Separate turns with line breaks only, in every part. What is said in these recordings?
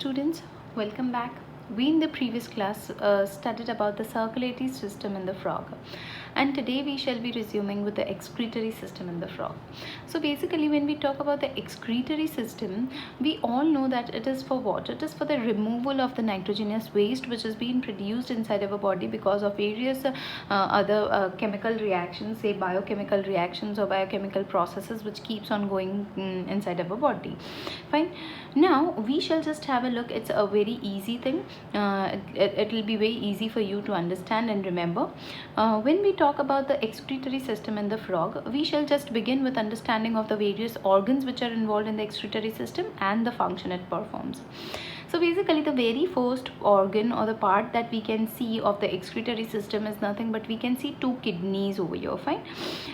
Students, welcome back. We in the previous class studied about the circulatory system in the frog, and today we shall be resuming with the excretory system in the frog. So basically, when we talk about the excretory system, we all know that it is for what? It is for the removal of the nitrogenous waste which is being produced inside our body because of various other chemical reactions, say biochemical reactions or biochemical processes which keeps on going inside our body. Fine. Now we shall just have a look. It's a very easy thing. It will be very easy for you to understand and remember. When we talk about the excretory system in the frog, we shall just begin with understanding of the various organs which are involved in the excretory system and the function it performs. So basically the very first organ or the part that we can see of the excretory system is nothing but we can see two kidneys over here. Fine.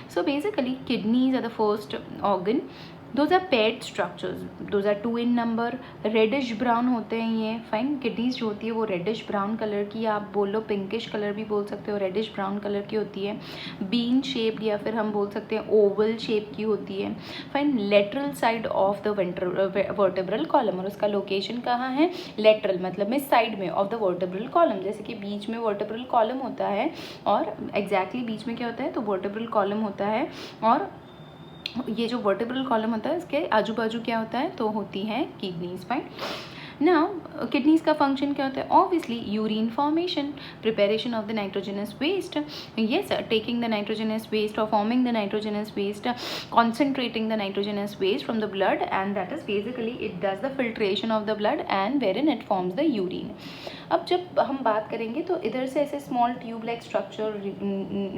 So basically kidneys are the first organ. Those are paired structures. Those are 2 in number. Reddish brown होते हैं ये. Fine. Kidneys जो होती है वो reddish brown colour की, आप बोलो पिंकिश कलर भी बोल सकते हो, रेडिश ब्राउन कलर की होती है. बीन शेप्ड या फिर हम बोल सकते हैं ओवल शेप की होती है. Fine. Lateral side of the vertebral column, और उसका लोकेशन कहाँ है? लेटरल मतलब में साइड में ऑफ द वर्टेब्रल कॉलम. जैसे कि बीच में वर्टेब्रल कॉलम होता है और एग्जैक्टली बीच में क्या होता है? तो वर्टेब्रल कॉलम होता है, और ये जो वर्टेब्रल कॉलम होता है इसके आजू बाजू क्या होता है? तो होती है किडनीज. फाइन. नाउ किडनीज का फंक्शन क्या होता है? Obviously urine formation, preparation of the nitrogenous waste, yes, taking the nitrogenous waste or forming the nitrogenous waste, concentrating the nitrogenous waste from the blood, and that is basically it does the filtration of the blood and wherein it forms the urine. अब जब हम बात करेंगे तो इधर से ऐसे small tube like structure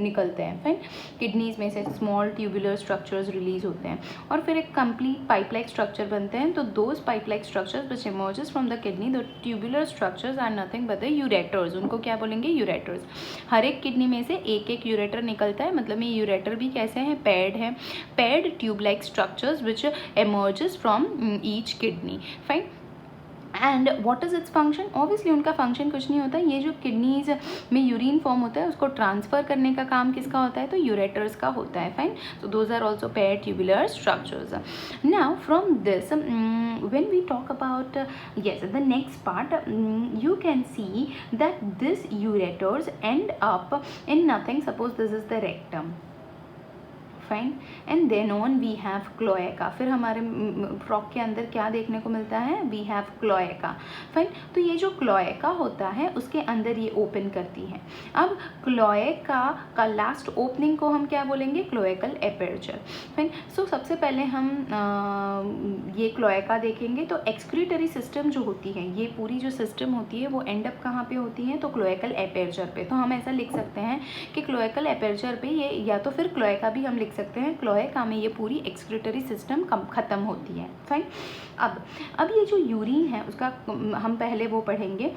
निकलते हैं. फाइन. किडनीज में से स्मॉल ट्यूबुलर स्ट्रक्चर्स रिलीज होते हैं और फिर एक कंप्लीट पाइप लाइक स्ट्रक्चर बनते हैं. तो those pipe like structures which emerges from the kidney, the tubular structures are nothing but the ureters. उनको क्या बोलेंगे? यूरेटर्स. हर एक किडनी में से एक एक यूरेटर निकलता है. मतलब ये यूरेटर भी कैसे हैं? पैड है. Pad tube like structures which emerges from each kidney. Fine. And what is its function? Obviously उनका फंक्शन कुछ नहीं होता. ये जो किडनीज में यूरिन फॉर्म होता है उसको ट्रांसफर करने का काम किसका होता है? तो यूरेटर्स का होता है. Fine. So those are also pair tubular structures. Now from this when we talk about the next part, you can see that this ureters end up in nothing. Suppose this is the rectum. Fine. And then on we have cloaca. फिर हमारे frog के अंदर क्या देखने को मिलता है? We have cloaca. Fine. तो ये जो क्लोएका होता है उसके अंदर ये ओपन करती है. अब क्लोएका का लास्ट ओपनिंग को हम क्या बोलेंगे? Cloacal aperture. फाइन. सो सबसे पहले हम ये क्लोएका देखेंगे. तो एक्सक्रीटरी सिस्टम जो होती है, ये पूरी जो सिस्टम होती है वो एंड अप कहाँ पे होती है? तो क्लोएकल एपर्चर पे. तो हम ऐसा लिख सकते हैं कि क्लोएकल एपर्चर पे ये, या तो फिर क्लोएका भी हम लिख सकते हैं. क्लोएका में ये पूरी एक्सक्रीटरी सिस्टम खत्म होती है. फाइन. अब ये जो यूरिन है उसका हम पहले वो पढ़ेंगे.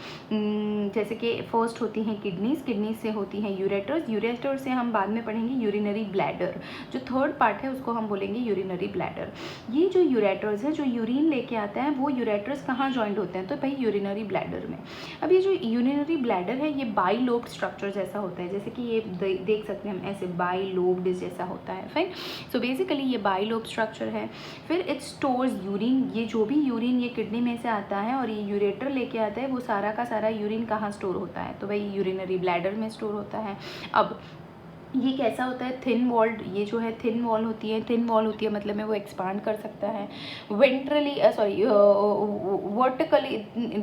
जैसे कि फर्स्ट होती हैं किडनीज, किडनीज से होती हैं यूरेटर्स, यूरेटर्स से हम बाद में पढ़ेंगे यूरिनरी ब्लैडर. जो थर्ड पार्ट है उसको हम बोलेंगे यूरिनरी ब्लैडर. ये जो यूरेटर्स है जो यूरिन लेके आता है वो यूरेटर्स कहाँ जॉइंट होते हैं? तो भाई यूरिनरी ब्लैडर में. अब ये जो यूरिनरी ब्लैडर है ये बाइलोब्ड स्ट्रक्चर जैसा होता है. जैसे कि ये देख सकते हैं हम ऐसे बाइलोब्ड जैसा होता है. फाइन. सो बेसिकली ये बाइलोब स्ट्रक्चर है. फिर इट स्टोर्स यूरिन. ये जो भी यूरिन ये किडनी में से आता है और ये यूरेटर लेके आता है वो सारा का सारा यूरिन कहाँ स्टोर होता है? तो भाई यूरिनरी ब्लैडर में स्टोर होता है. अब ये कैसा होता है? Thin walled. ये जो है थिन वॉल होती है. थिन वॉल होती है मतलब में वो एक्सपांड कर सकता है ventrally vertically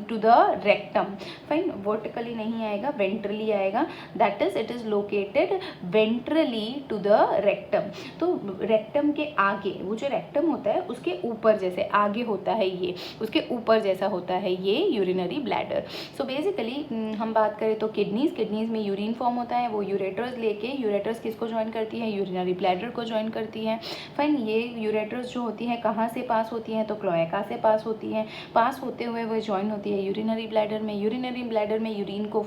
to the rectum. Fine. Vertically नहीं आएगा, वेंट्रली आएगा. That is it is located ventrally to the rectum. तो रेक्टम के आगे, वो जो रेक्टम होता है उसके ऊपर जैसे आगे होता है ये, उसके ऊपर जैसा होता है ये यूरिनरी ब्लैडर. सो बेसिकली हम बात करें तो किडनीज में यूरिन फॉर्म होता है. वो यूरेटर्स लेके, यूरेटर्स किसको ज्वाइन करती है? यूरिनरी ब्लैडर को ज्वाइन करती है. फाइन. ये यूरेटर्स जो होती हैं कहाँ से पास होती हैं? तो क्लोएका से पास होती हैं. पास होते हुए वो ज्वाइन होती है यूरिनरी ब्लैडर में. यूरिनरी ब्लैडर में यूरिन को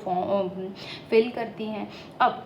फिल करती हैं. अब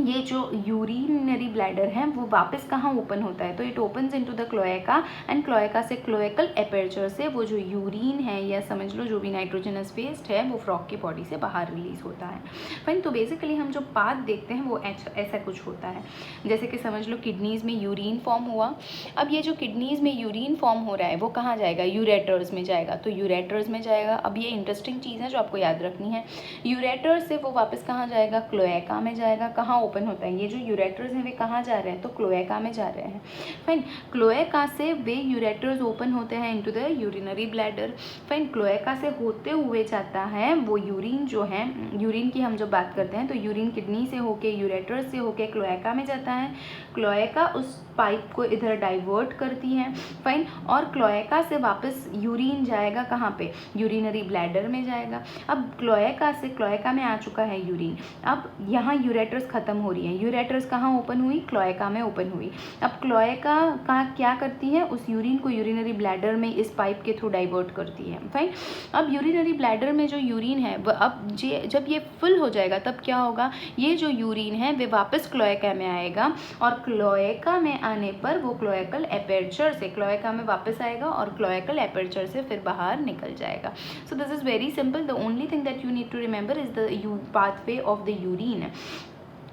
ये जो यूरिनरी ब्लैडर है वो वापस कहाँ ओपन होता है, तो it opens into the cloaca and cloaca से क्लोएकल एपर्चर से वो जो यूरिन है या समझ लो जो भी नाइट्रोजनस वेस्ट है वो फ्रॉग की बॉडी से बाहर रिलीज होता है। फाइन, तो बेसिकली हम जो पाथ देखते हैं वो ऐसा कुछ होता है, जैसे कि समझ लो किडनीज में यूरिन फॉर्म हुआ। अब ये जो किडनीज में यूरिन फॉर्म हो रहा है वो कहाँ जाएगा, यूरेटर्स में जाएगा, तो यूरेटर्स में जाएगा। अब ये इंटरेस्टिंग चीज़ है जो आपको याद रखनी है, यूरेटर्स से वो वापस कहाँ जाएगा, क्लोएका में जाएगा। कहाँ ओपन होता है, ये जो यूरेटर्स हैं वे कहाँ जा रहे हैं, तो क्लोएका में जा रहे हैं। फाइन, क्लोएका से वे यूरेटर्स ओपन होते हैं into the urinary bladder. Fine, cloaca से होते हुए जाता है वो यूरिन जो है, यूरिन की हम जब बात करते हैं तो यूरिन किडनी से होके यूरेटर्स से होके क्लोएका में जाता है। क्लोएका उस पाइप को इधर डाइवर्ट करती है। फाइन, और क्लोएका से वापस यूरिन जाएगा कहाँ पे, यूरिनरी ब्लैडर में जाएगा। अब क्लोएका से, क्लोएका में आ चुका है यूरिन, अब यहाँ यूरेटर्स खत्म हो रही है, यूरेटर्स कहाँ ओपन हुई, क्लोएका में ओपन हुई। अब क्लोएका का क्या करती है, उस यूरिन को यूरिनरी ब्लैडर में इस पाइप के थ्रू डाइवर्ट करती है। फाइन, अब यूरिनरी ब्लैडर में जो यूरिन है वह अब जब ये फुल हो जाएगा तब क्या होगा, ये जो यूरिन है वे वापस क्लोएका में आएगा और क्लोएका में आने पर वो क्लोएकल एपर्चर से क्लोएका में वापस आएगा और क्लोएकल एपर्चर से फिर बाहर निकल जाएगा। So this is very simple, the only thing that you need to remember is the pathway of the urine.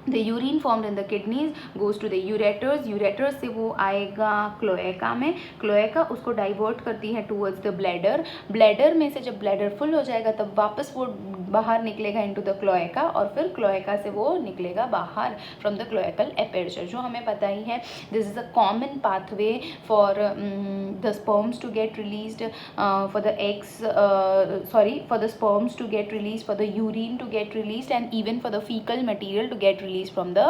The urine formed in the kidneys goes to the ureters, ureters से वो आएगा cloaca में, cloaca उसको divert करती है towards the bladder, bladder में से जब ब्लैडर फुल हो जाएगा तब वापस वो बाहर निकलेगा इनटू द क्लोएका और फिर क्लोएका से वो निकलेगा बाहर फ्रॉम द क्लोएकल एपर्चर, जो हमें पता ही है। This is a common pathway for the sperms to get released, for the eggs, for the sperms to get released, for the urine to get released and even for the fecal material to get released from the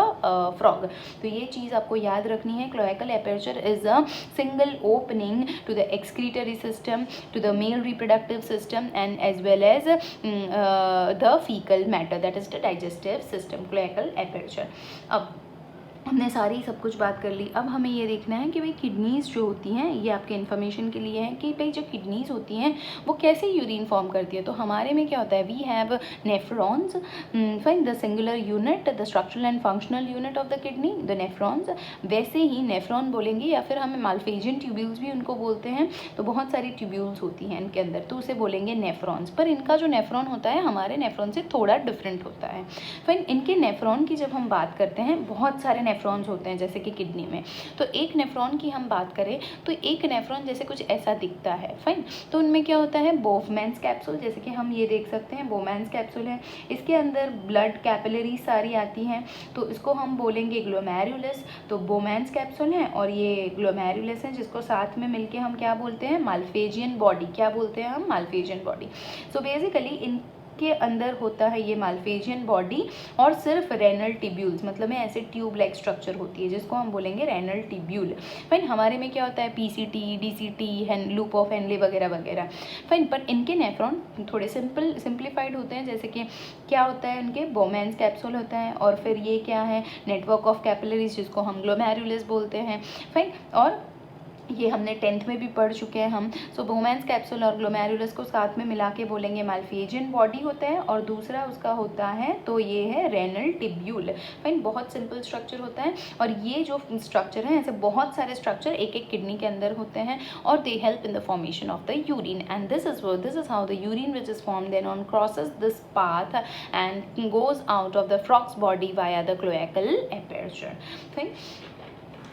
frog. तो ये चीज़ आपको याद रखनी है, cloacal aperture is a single opening to the excretory system, to the male reproductive system and as well as the fecal matter, that is the digestive system, cloacal aperture. अब हमने सारी सब कुछ बात कर ली। अब हमें ये देखना है कि भाई किडनीज़ जो होती हैं, ये आपके इन्फॉर्मेशन के लिए है कि भाई जो किडनीज़ होती हैं वो कैसे यूरिन फॉर्म करती है। तो हमारे में क्या होता है, we have nephrons, fine, the singular unit, the structural and functional unit of the kidney, the nephrons. वैसे ही नेफ्रॉन बोलेंगे या फिर हमें माल्फेजियन ट्यूब्यूल्स भी उनको बोलते हैं, तो बहुत सारी ट्यूब्यूल्स होती हैं इनके अंदर, तो उसे बोलेंगे नेफ्रॉन्स। पर इनका जो नेफ्रॉन होता है हमारे नेफ्रॉन से थोड़ा डिफरेंट होता है। फाइन, इनके नेफ्रॉन की जब हम बात करते हैं, बहुत सारे नेफ्रॉन्स होते हैं जैसे कि किडनी में, तो एक नेफ्रॉन की हम बात करें तो एक नेफ्रॉन जैसे कुछ ऐसा दिखता है। फाइन, तो उनमें क्या होता है, बोफमैन्स कैप्सूल, जैसे कि हम ये देख सकते हैं बोमैन्स कैप्सूल है, इसके अंदर ब्लड कैपिलरी सारी आती हैं, तो इसको हम बोलेंगे ग्लोमेरुलस। तो बोमैन्स कैप्सूल है और ये ग्लोमेरुलस है, जिसको साथ में मिलके हम क्या बोलते हैं, माल्फेजियन बॉडी। क्या बोलते हैं हम, माल्फेजियन बॉडी। सो बेसिकली इन के अंदर होता है ये माल्फेजियन बॉडी और सिर्फ रेनल टिब्यूल्स, मतलब में ऐसे ट्यूब लाइक स्ट्रक्चर होती है जिसको हम बोलेंगे रेनल टिब्यूल। फाइन, हमारे में क्या होता है, PCT, DCT, loop of Henle वगैरह वगैरह। फाइन, पर इनके नेफ्रॉन थोड़े सिंप्लीफाइड होते हैं, जैसे कि क्या होता है, इनके बोमैन्स कैप्सूल होता है और फिर ये क्या है, नेटवर्क ऑफ कैपिलरीज, जिसको हम ग्लोमेरुलस बोलते हैं। फाइन, और ये हमने 10th में भी पढ़ चुके हैं हम। सो बोमैन्स कैप्सूल और ग्लोमेरुलस को साथ में मिला के बोलेंगे माल्फेजियन बॉडी होता है और दूसरा उसका होता है तो ये है रेनल टिब्यूल। फाइन, बहुत सिंपल स्ट्रक्चर होता है और ये जो स्ट्रक्चर है, ऐसे बहुत सारे स्ट्रक्चर एक एक किडनी के अंदर होते हैं और they help in the formation of the urine and this is how the urine which is form then on crosses this path and goes out of the frog's body via the cloacal aperture. Fine,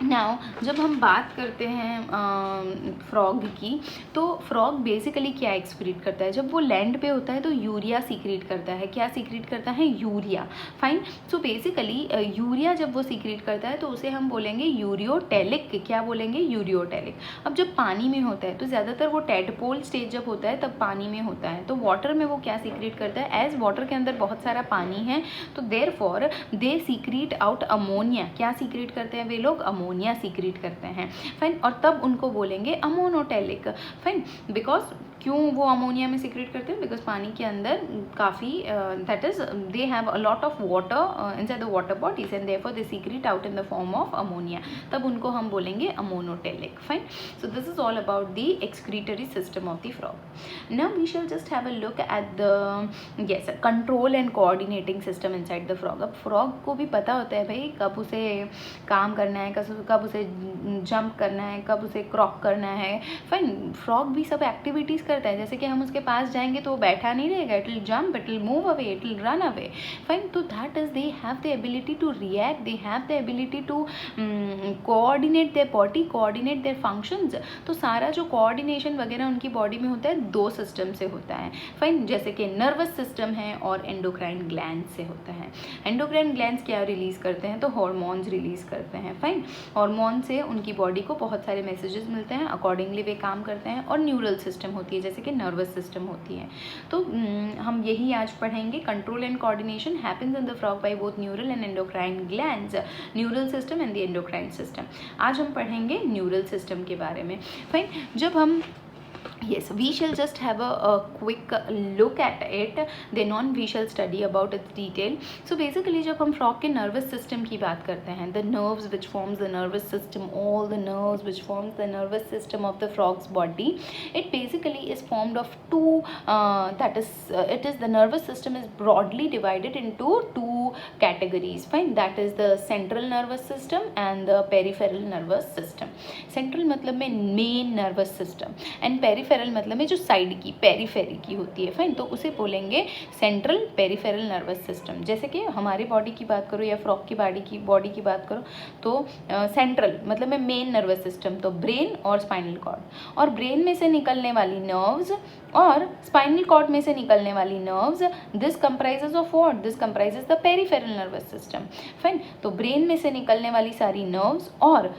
now जब हम बात करते हैं frog की, तो frog basically क्या excrete करता है, जब वो लैंड पे होता है तो यूरिया सीक्रेट करता है। क्या सीक्रेट करता है, urea. Fine, so basically urea जब वो सीक्रेट करता है तो उसे हम बोलेंगे यूरियोटेलिक। क्या बोलेंगे, यूरियोटेलिक। अब जब पानी में होता है तो ज़्यादातर वो टेडपोल स्टेज जब होता है तब पानी में होता है, तो वाटर में वो क्या सीक्रेट करता है, एज वाटर के अंदर बहुत सारा पानी है तो therefore they secrete out ammonia. क्या सीक्रेट करते हैं वे लोग, अमोनिया सीक्रेट करते हैं। फाइन, और तब उनको बोलेंगे अमोनोटेलिक। फाइन, बिकॉज क्यों वो अमोनिया में सीक्रेट करते हैं? बिकॉज पानी के अंदर काफ़ी that is they have a lot of water inside the water bodies and therefore they secrete out in the form of ammonia, तब उनको हम बोलेंगे ammonotelic. Fine. So this is all about the excretory system of the frog. Now we shall just have a look at the yes control and coordinating system inside the frog. अब frog को भी पता होता है भाई कब उसे काम करना है, कब उसे जंप करना है, कब उसे क्रॉक करना है. फाइन. फ्रॉग भी सब एक्टिविटीज़ करता है. जैसे कि हम उसके पास जाएंगे तो वो बैठा नहीं रहेगा. It will jump, it will move away, it will run away. Fine. तो that is they have the ability to react, they have the ability to coordinate their body, coordinate their functions. तो सारा जो coordination वगैरह उनकी body में होता है दो सिस्टम से होता है. फाइन. जैसे कि नर्वस सिस्टम है और एंडोक्राइन ग्लैंड से होता है. एंडोक्राइन ग्लैंड्स क्या रिलीज करते हैं? तो हार्मोन्स रिलीज करते हैं. फाइन. हार्मोन से उनकी बॉडी को बहुत सारे मैसेजेस मिलते हैं, अकॉर्डिंगली वे काम करते हैं. और न्यूरल सिस्टम होती है जैसे कि नर्वस सिस्टम होती है. तो हम यही आज पढ़ेंगे. Control and coordination happens in the frog by both neural and endocrine glands, neural system and the endocrine system. आज हम पढ़ेंगे न्यूरल सिस्टम के बारे में. फाइन. जब हम yes, we shall just have a quick look at it, then on we shall study about its detail. So basically जब हम frog के nervous system की बात करते हैं, the nerves which forms the nervous system, all the nerves which forms the nervous system of the frog's body, it basically is formed of two that is it is the nervous system is broadly divided into two categories. Fine. That is the central nervous system and the peripheral nervous system. Central मतलब में main nervous system and peripheral मतलब में जो side की periphery की होती है. Fine. तो उसे बोलेंगे सेंट्रल पेरीफेरल नर्वस सिस्टम. जैसे कि हमारी बॉडी की बात करो या फ्रॉग की बॉडी की बात करो तो सेंट्रल मतलब में मेन नर्वस सिस्टम, तो ब्रेन और स्पाइनल कॉर्ड. और ब्रेन में से निकलने वाली नर्व्स और स्पाइनल कॉर्ड में से निकलने वाली nerves, this comprises of what? This comprises the peripheral nervous system. Fine. तो ब्रेन में से निकलने वाली सारी नर्व्स और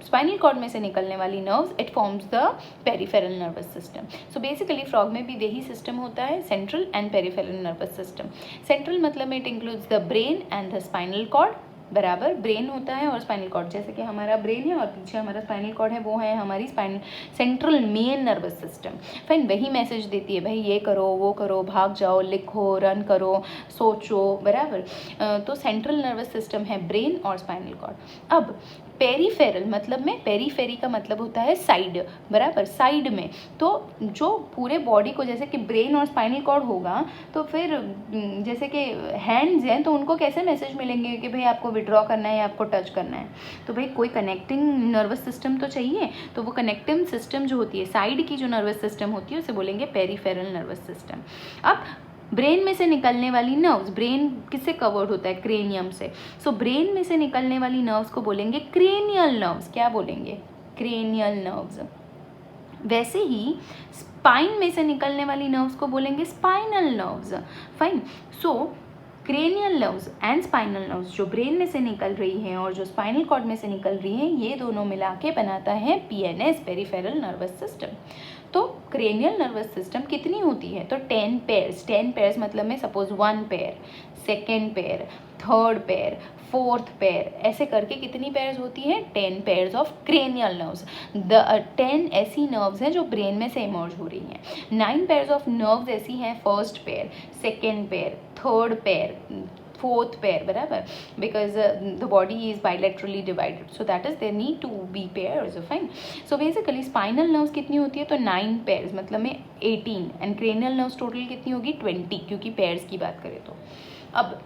स्पाइनल कॉर्ड में से निकलने वाली nerves, it forms the peripheral nervous system. So basically frog में भी यही सिस्टम होता है, central and peripheral nervous system. Central मतलब में it includes the brain and the spinal cord. बराबर. ब्रेन होता है और स्पाइनल कॉर्ड. जैसे कि हमारा ब्रेन है और पीछे हमारा स्पाइनल कॉर्ड है, वो है हमारी central main nervous system. Fine. वही मैसेज देती है भाई ये करो, वो करो, भाग जाओ, लिखो, रन करो, सोचो. बराबर. तो सेंट्रल नर्वस सिस्टम है ब्रेन और स्पाइनल कॉर्ड. अब पेरीफेरल मतलब में, पेरीफेरी का मतलब होता है साइड. बराबर. साइड में. तो जो पूरे बॉडी को, जैसे कि ब्रेन और स्पाइनल कॉर्ड होगा तो फिर जैसे कि हैंड्स हैं तो उनको कैसे मैसेज मिलेंगे कि भाई आपको विड्रॉ करना है या आपको टच करना है? तो भाई कोई कनेक्टिंग नर्वस सिस्टम तो चाहिए. तो वो कनेक्टिंग सिस्टम जो होती है, साइड की जो नर्वस सिस्टम होती है, उसे बोलेंगे पेरीफेरल नर्वस सिस्टम. अब ब्रेन में से निकलने वाली नर्व्स, ब्रेन किससे कवर्ड होता है? क्रेनियम से. सो ब्रेन में से निकलने वाली नर्व्स को बोलेंगे क्रेनियल नर्व्स. क्या बोलेंगे? Cranial nerves. वैसे ही स्पाइन में से निकलने वाली नर्व्स को बोलेंगे spinal nerves. Fine. So cranial nerves and spinal nerves जो ब्रेन में से निकल रही हैं और जो स्पाइनल कॉर्ड में से निकल रही हैं, ये दोनों मिला के बनाता है पीएनएस, पेरीफेरल नर्वस सिस्टम. तो क्रेनियल नर्वस सिस्टम कितनी होती है? तो 10 पेयर्स. 10 पेयर्स मतलब में suppose 1 pair, second pair, third pair, fourth pair, ऐसे करके कितनी पेयर्स होती हैं? 10 पेयर्स ऑफ क्रेनियल नर्व्स. 10 ऐसी नर्व्स हैं जो ब्रेन में से इमर्ज हो रही हैं. 9 पेयर्स ऑफ नर्व्स ऐसी हैं, first pair, second pair, third pair, fourth pair. बराबर. Because the body is bilaterally divided, so that is there need to be pairs. Fine. So basically spinal nerves कितनी होती है? तो 9 pairs मतलब में 18 and cranial nerves total कितनी होगी? 20, क्योंकि pairs की बात करें तो. अब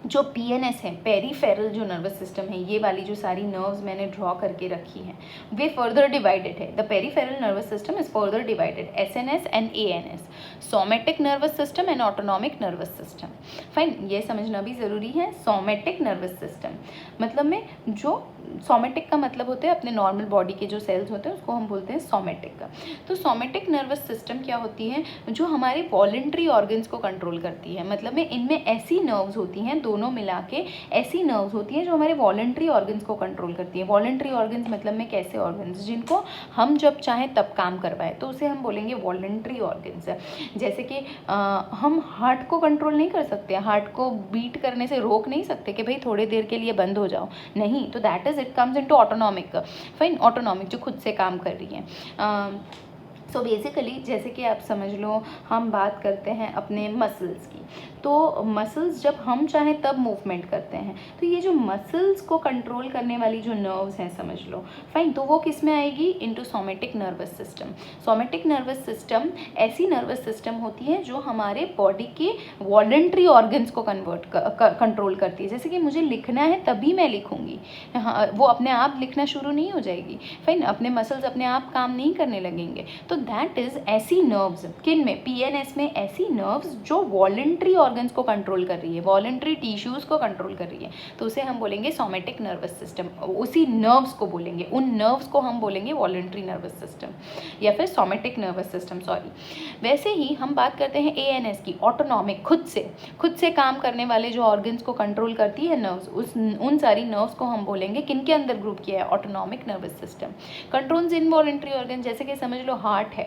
जो पीएनएस है, पेरीफेरल जो नर्वस सिस्टम है, ये वाली जो सारी नर्व्स मैंने ड्रॉ करके रखी हैं, वे फर्दर डिवाइडेड है. The peripheral nervous system is further divided, SNS and ANS, somatic nervous system and autonomic nervous system. Fine. ये समझना भी ज़रूरी है. सोमेटिक नर्वस सिस्टम मतलब में, जो सोमेटिक का मतलब होता है अपने नॉर्मल बॉडी के जो सेल्स होते हैं उसको हम बोलते हैं सोमेटिक का. तो सोमेटिक नर्वस सिस्टम क्या होती है? जो हमारे वॉलंटरी ऑर्गन्स को कंट्रोल करती है. मतलब में इनमें ऐसी नर्व्स होती हैं, दोनों मिला के ऐसी नर्व्स होती हैं जो हमारे वॉलंटरी ऑर्गन्स को कंट्रोल करती है. वॉलंटरी ऑर्गन्स मतलब में कैसे ऑर्गन्स? जिनको हम जब चाहें तब काम करवाएं, तो उसे हम बोलेंगे वॉलंटरी ऑर्गन्स. जैसे कि हम हार्ट को कंट्रोल नहीं कर सकते, हार्ट को बीट करने से रोक नहीं सकते कि भाई थोड़ी देर के लिए बंद हो जाओ, नहीं. तो that is it comes into autonomic. Fine. Autonomic जो खुद से काम कर रही है. सो बेसिकली जैसे कि आप समझ लो, हम बात करते हैं अपने मसल्स की, तो मसल्स जब हम चाहें तब मूवमेंट करते हैं, तो ये जो मसल्स को कंट्रोल करने वाली जो नर्व्स हैं समझ लो, फाइन, तो वो किस में आएगी, into somatic nervous system. Somatic nervous system ऐसी नर्वस सिस्टम होती है जो हमारे बॉडी के वॉलंटरी ऑर्गन्स को कंट्रोल करती है। जैसे कि मुझे लिखना है तभी मैं लिखूंगी, हाँ, वो अपने आप लिखना शुरू नहीं हो जाएगी, फाइन, अपने मसल्स अपने आप काम नहीं करने लगेंगे। तो दैट इज ऐसी नर्व्स, किन में, पीएनएस में ऐसी नर्व्स जो वॉलंटरी ऑर्गन्स को कंट्रोल कर रही है, वॉलंटरी टिश्यूज को कंट्रोल कर रही है, तो उसे हम बोलेंगे सोमेटिक नर्वस सिस्टम। उसी नर्व्स को बोलेंगे, उन नर्व्स को हम बोलेंगे वॉलंटरी नर्वस सिस्टम या फिर सोमेटिक नर्वस सिस्टम, सॉरी। वैसे ही हम बात करते हैं एएनएस की, ऑटोनॉमिक, खुद से काम करने वाले जो ऑर्गन्स को कंट्रोल करती है नर्व्स, उन सारी नर्व्स को हम बोलेंगे किन के अंदर ग्रुप किया है, autonomic nervous system. Controls involuntary organ, जैसे कि समझ लो हार्ट है,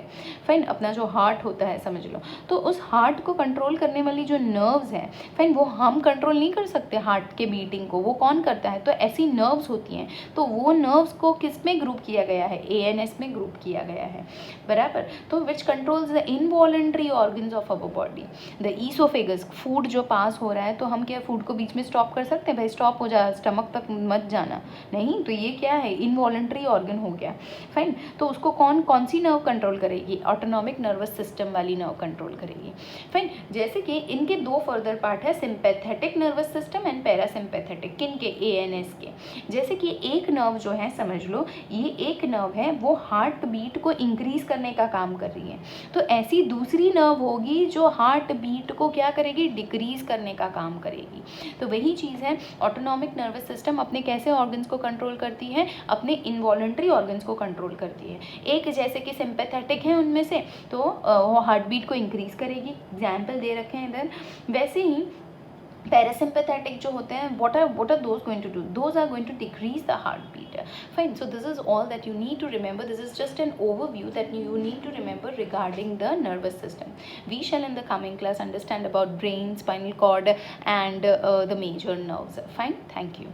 फाइन, अपना जो हार्ट होता है समझ लो, तो उस हार्ट को कंट्रोल करने वाली जो नर्व्स हैं, फाइन, वो हम कंट्रोल नहीं कर सकते हार्ट के बीटिंग को, वो कौन करता है, तो ऐसी नर्व्स होती हैं। तो वो नर्व्स को किस में ग्रुप किया गया है, एएनएस में ग्रुप किया गया है, बराबर। तो विच controls the involuntary organs of our body. The oesophagus, food जो पास हो रहा है, तो हम क्या फूड को बीच में स्टॉप कर सकते हैं, भाई स्टॉप हो जा, स्टमक तक मत जाना, नहीं, तो ये क्या है, इनवॉलंटरी ऑर्गन हो गया, फाइन। तो उसको कौन सी नर्व कंट्रोल करेगी, ऑटोनॉमिक नर्वस सिस्टम वाली नर्व कंट्रोल करेगी, फाइन। जैसे कि इनके दो फर्दर पार्ट है, sympathetic nervous system and parasympathetic, किनके, एएनएस के। जैसे कि एक नर्व जो है समझ लो, ये एक नर्व है, वो हार्ट बीट को इंक्रीज करने का काम कर रही है, तो ऐसी दूसरी नर्व होगी जो हार्ट बीट को क्या करेगी, डिक्रीज करने का काम करेगी। तो वही चीज़ है, ऑटोनॉमिक नर्वस सिस्टम अपने कैसे ऑर्गन्स को कंट्रोल करती है, अपने इनवॉलंटरी ऑर्गन्स को कंट्रोल करती है। एक जैसे कि सिंपैथेटिक है उनमें से, तो वो हार्ट बीट को इंक्रीज करेगी, एग्जाम्पल दे रखे हैं इधर। वैसे ही पैरासिम्पैथेटिक जो होते हैं, what are those going to do, those are going to decrease the heartbeat, fine। So this is all that you need to remember, this is just an overview that you need to remember regarding the nervous system. We shall in the coming class understand about brain, spinal cord and the major nerves, fine, thank you.